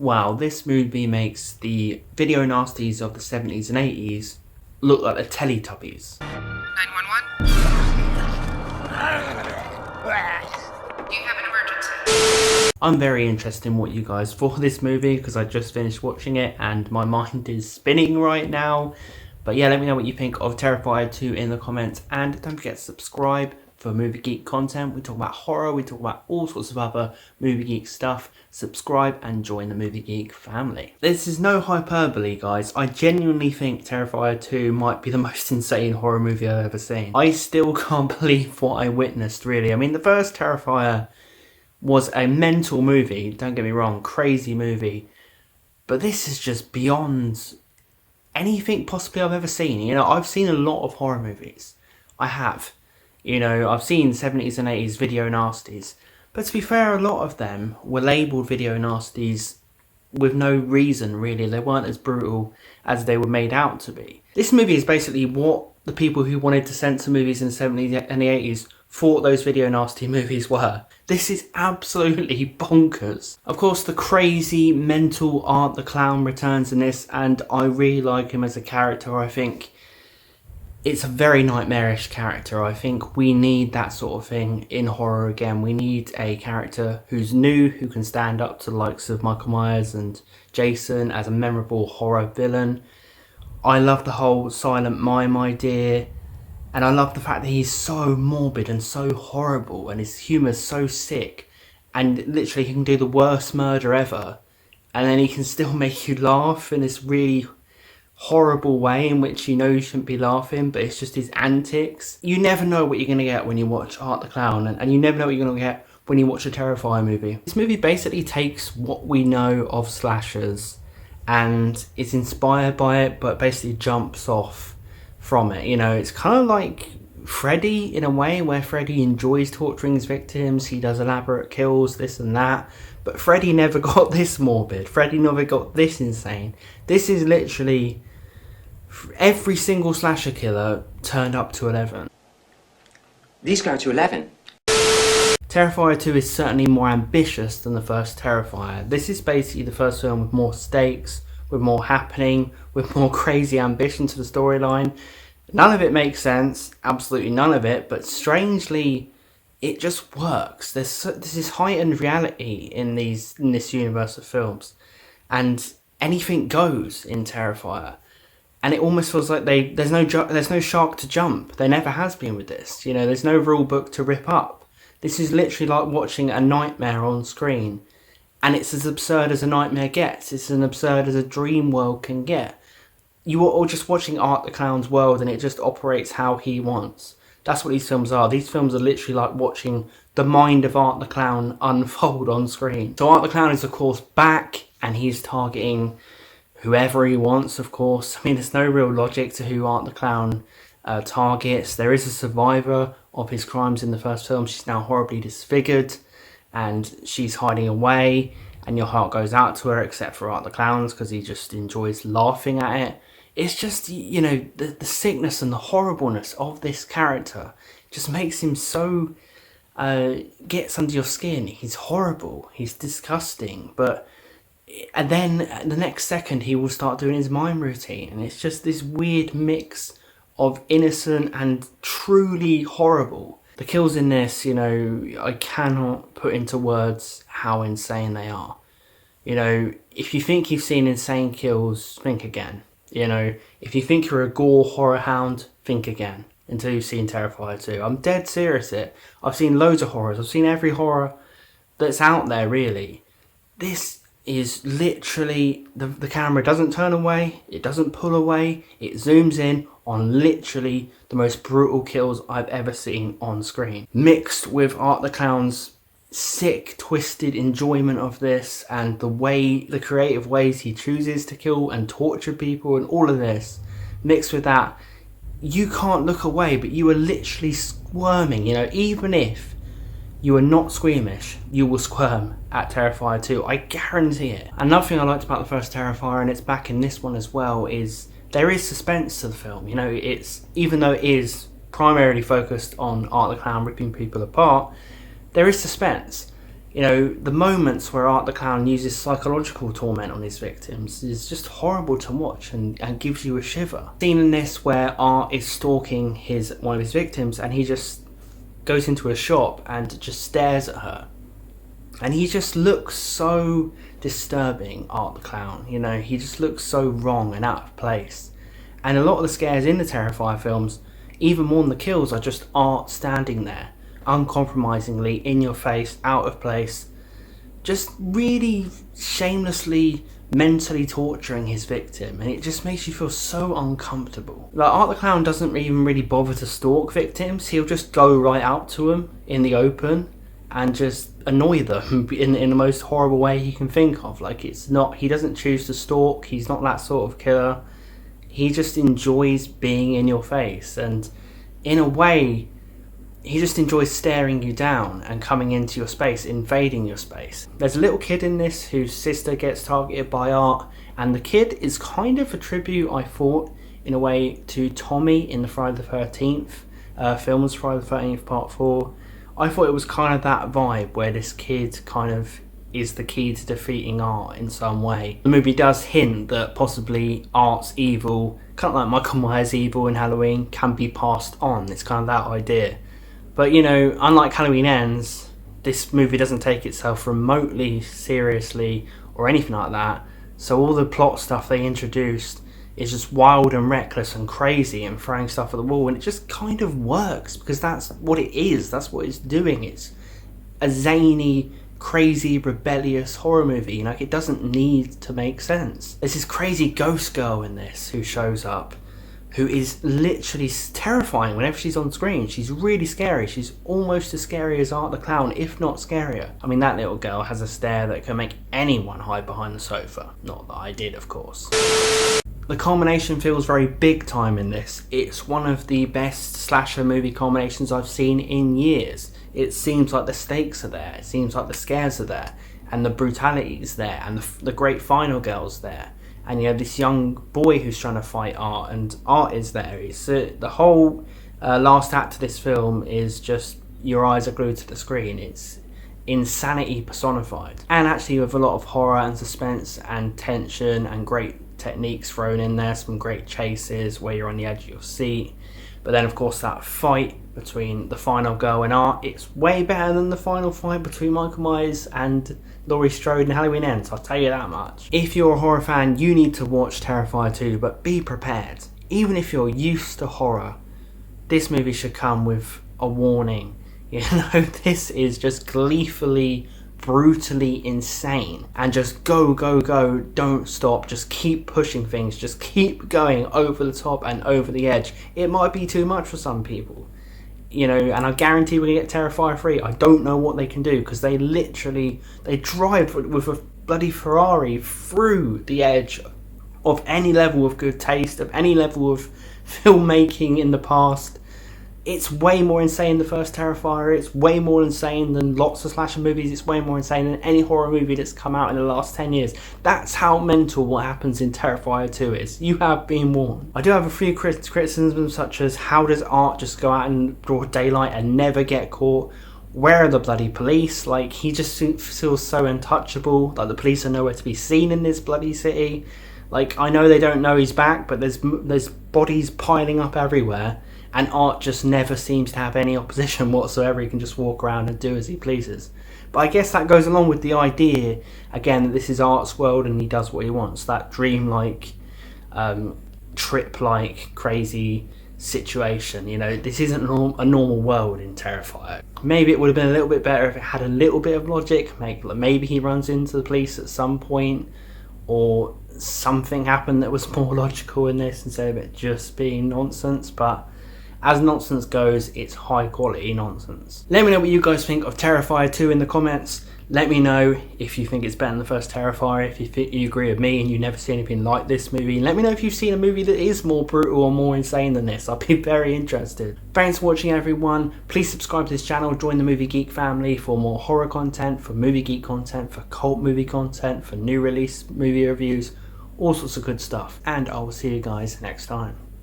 Wow, this movie makes the video nasties of the 70s and 80s look like the Teletubbies. 911? Do you have an emergency? I'm very interested in what you guys thought of this movie because I just finished watching it and my mind is spinning right now. But yeah, let me know what you think of Terrifier 2 in the comments, and don't forget to subscribe for Movie Geek content. We talk about horror, we talk about all sorts of other Movie Geek stuff. Subscribe and join the Movie Geek family. This is no hyperbole, guys. I genuinely think Terrifier 2 might be the most insane horror movie I've ever seen. I still can't believe what I witnessed, really. I mean, the first Terrifier was a mental movie, don't get me wrong, crazy movie. But this is just beyond anything possibly I've ever seen. You know, I've seen a lot of horror movies. I have. You know, I've seen 70s and 80s video nasties. But to be fair, a lot of them were labelled video nasties with no reason, really. They weren't as brutal as they were made out to be. This movie is basically what the people who wanted to censor movies in the 70s and the 80s thought those video nasty movies were. This is absolutely bonkers. Of course, the crazy, mental Art the Clown returns in this, and I really like him as a character. I think it's a very nightmarish character. I think we need that sort of thing in horror again. We need a character who's new, who can stand up to the likes of Michael Myers and Jason as a memorable horror villain. I love the whole silent mime idea, and I love the fact that he's so morbid and so horrible, and his humour's so sick, and literally he can do the worst murder ever, and then he can still make you laugh in this really horrible way in which you know you shouldn't be laughing, but it's just his antics. You never know what you're going to get when you watch Art the Clown, and you never know what you're going to get when you watch a Terrifier movie. This movie basically takes what we know of slashers and is inspired by it, but basically jumps off from it. You know, it's kind of like Freddy in a way, where Freddy enjoys torturing his victims, he does elaborate kills, this and that, but Freddy never got this morbid, Freddy never got this insane. This is literally every single slasher killer turned up to 11. These go to 11. Terrifier 2 is certainly more ambitious than the first Terrifier. This is basically the first film with more stakes, with more happening, with more crazy ambition to the storyline. None of it makes sense, absolutely none of it, but strangely, it just works. There's this heightened reality in this universe of films, and anything goes in Terrifier. And it almost feels like there's no shark to jump. There never has been with this. You know, there's no rule book to rip up. This is literally like watching a nightmare on screen, and it's as absurd as a nightmare gets. It's as absurd as a dream world can get. You are all just watching Art the Clown's world, and it just operates how he wants. That's what these films are. These films are literally like watching the mind of Art the Clown unfold on screen. So Art the Clown is of course back, and he's targeting whoever he wants, of course. I mean, there's no real logic to who Art the Clown targets. There is a survivor of his crimes in the first film. She's now horribly disfigured, and she's hiding away, and your heart goes out to her, except for Art the Clown's, because he just enjoys laughing at it. It's just, you know, the sickness and the horribleness of this character just makes him so, gets under your skin. He's horrible, he's disgusting, and then the next second he will start doing his mime routine, and it's just this weird mix of innocent and truly horrible. The kills in this, you know, I cannot put into words how insane they are. You know, if you think you've seen insane kills, think again. You know, if you think you're a gore horror hound, think again until you've seen Terrifier 2. I'm dead serious it. I've seen loads of horrors. I've seen every horror that's out there, really. This is literally, the camera doesn't turn away, it doesn't pull away, it zooms in on literally the most brutal kills I've ever seen on screen. Mixed with Art the Clown's sick, twisted enjoyment of this, and the creative ways he chooses to kill and torture people, and all of this, mixed with that, you can't look away, but you are literally squirming. You know, even if you are not squeamish, you will squirm at Terrifier 2, I guarantee it. Another thing I liked about the first Terrifier, and it's back in this one as well, is there is suspense to the film. You know, it's, even though it is primarily focused on Art the Clown ripping people apart, there is suspense. You know, the moments where Art the Clown uses psychological torment on his victims is just horrible to watch and gives you a shiver. Scene in this where Art is stalking one of his victims, and he just goes into a shop and just stares at her. And he just looks so disturbing, Art the Clown. You know, he just looks so wrong and out of place. And a lot of the scares in the Terrifier films, even more than the kills, are just Art standing there, uncompromisingly, in your face, out of place, just really shamelessly mentally torturing his victim, and it just makes you feel so uncomfortable. Like, Art the Clown doesn't even really bother to stalk victims. He'll just go right out to them in the open and just annoy them in the most horrible way he can think of. Like, he doesn't choose to stalk, he's not that sort of killer. He just enjoys being in your face, and in a way, he just enjoys staring you down and coming into your space, invading your space. There's a little kid in this whose sister gets targeted by Art, and the kid is kind of a tribute, I thought, in a way, to Tommy in the Friday the 13th films, Friday the 13th Part 4. I thought it was kind of that vibe where this kid kind of is the key to defeating Art in some way. The movie does hint that possibly Art's evil, kind of like Michael Myers' evil in Halloween, can be passed on. It's kind of that idea. But, you know, unlike Halloween Ends, this movie doesn't take itself remotely seriously or anything like that. So all the plot stuff they introduced is just wild and reckless and crazy and throwing stuff at the wall, and it just kind of works because that's what it is. That's what it's doing. It's a zany, crazy, rebellious horror movie. You know, it doesn't need to make sense. There's this crazy ghost girl in this who shows up, who is literally terrifying whenever she's on screen. She's really scary. She's almost as scary as Art the Clown, if not scarier. I mean, that little girl has a stare that can make anyone hide behind the sofa. Not that I did, of course. The culmination feels very big time in this. It's one of the best slasher movie culminations I've seen in years. It seems like the stakes are there. It seems like the scares are there. And the brutality is there. And the great final girl's there. And you have this young boy who's trying to fight Art, and Art is there. It's the whole last act of this film is just your eyes are glued to the screen. It's insanity personified, and actually with a lot of horror and suspense and tension and great techniques thrown in there. Some great chases where you're on the edge of your seat. But then, of course, that fight between the final girl and Art, it's way better than the final fight between Michael Myers and Laurie Strode in Halloween Ends, I'll tell you that much. If you're a horror fan, you need to watch Terrifier 2, but be prepared. Even if you're used to horror, this movie should come with a warning. You know, this is just gleefully, brutally insane. And just go, go, go, don't stop. Just keep pushing things. Just keep going over the top and over the edge. It might be too much for some people. You know, and I guarantee we're going to get Terrifier 3. I don't know what they can do, because they drive with a bloody Ferrari through the edge of any level of good taste, of any level of filmmaking in the past. It's way more insane than the first Terrifier. It's way more insane than lots of slasher movies. It's way more insane than any horror movie that's come out in the last 10 years. That's how mental what happens in Terrifier 2 is. You have been warned. I do have a few criticisms, such as how does Art just go out in broad daylight and never get caught? Where are the bloody police? Like, he just feels so untouchable. Like, the police are nowhere to be seen in this bloody city. Like, I know they don't know he's back, but there's bodies piling up everywhere. And Art just never seems to have any opposition whatsoever. He can just walk around and do as he pleases. But I guess that goes along with the idea, again, that this is Art's world and he does what he wants. That dreamlike, trip-like, crazy situation. You know, this isn't a normal world in Terrifier. Maybe it would have been a little bit better if it had a little bit of logic. Maybe he runs into the police at some point, or something happened that was more logical in this instead of it just being nonsense. But as nonsense goes, it's high quality nonsense. Let me know what you guys think of Terrifier 2 in the comments. Let me know if you think it's better than the first Terrifier, if you agree with me and you never see anything like this movie. Let me know if you've seen a movie that is more brutal or more insane than this. I'll be very interested. Thanks for watching, everyone. Please subscribe to this channel, join the Movie Geek family for more horror content, for movie geek content, for cult movie content, for new release movie reviews, all sorts of good stuff. And I will see you guys next time.